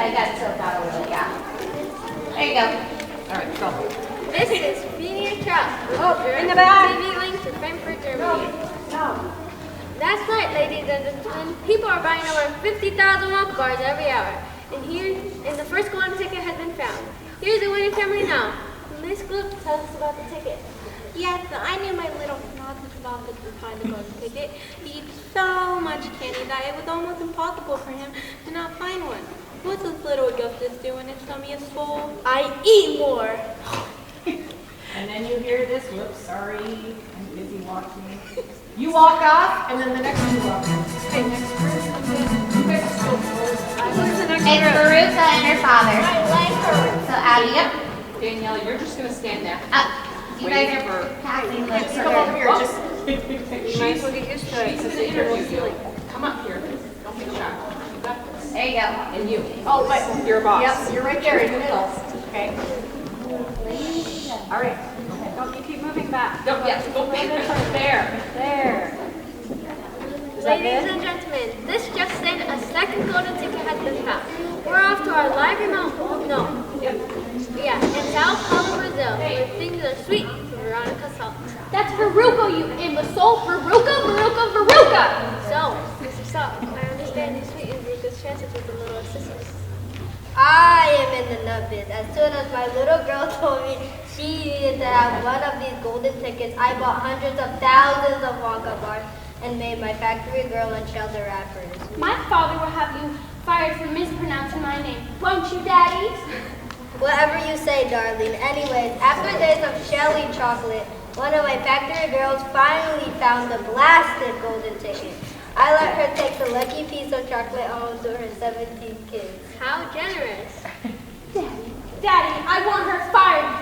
I got soaked out a little bit, yeah. There you go. All right, go. This is Phoenix Trout. Oh, in the back. TV link to Frankfurt, Germany. No. That's right, ladies and gentlemen. People are buying over 50,000 Wonka bars every hour. And the first golden ticket has been found. Here's the winning family now. Miss Gloop, tell us about the ticket. Yes, I knew my little naughty Clovis would find the golden ticket. He eats so much candy that it was almost impossible for him to not find one. What's this little Augustus doing? His tummy is full. I eat more. And then you hear this, whoops, sorry, I'm busy walking. You walk off, and then the next two walk. Okay, next person. You guys are so close. Who's the next It's group? Veruca and her father. I like her. So Abby, yep. Danielle, you're just going to stand there. You guys are passing the Just come over here, just. You might as well get used to it. She's an interview. Come up here. Don't get shy. You got this. There you go. And you. Oh, but you're a boss. Yep, you're right there in the middle. Okay. All right. Don't you keep moving back. Don't, yeah, go back there. There. Ladies and gentlemen, this just in, a second golden ticket has been found. We're off to our live remote. No. Yeah, in Sao Paulo, Brazil, where things are sweet for Veronica's health. That's Veruca, you imbecile. Veruca. So, Mr. Salt, I understand you sweeten Veruca's chances with a little assistance. I am in the nut biz. As soon as my little girl told me she needed to have one of these golden tickets, I bought hundreds of thousands of Wonka bars and made my factory girl and shelter wrappers. My father will have you fired for mispronouncing my name. Won't you, Daddy? Whatever you say, darling. Anyways, after days of shelly chocolate, one of my factory girls finally found the blasted golden ticket. I let her take the lucky piece of chocolate home to her 17 kids. How generous. Daddy, I want her fired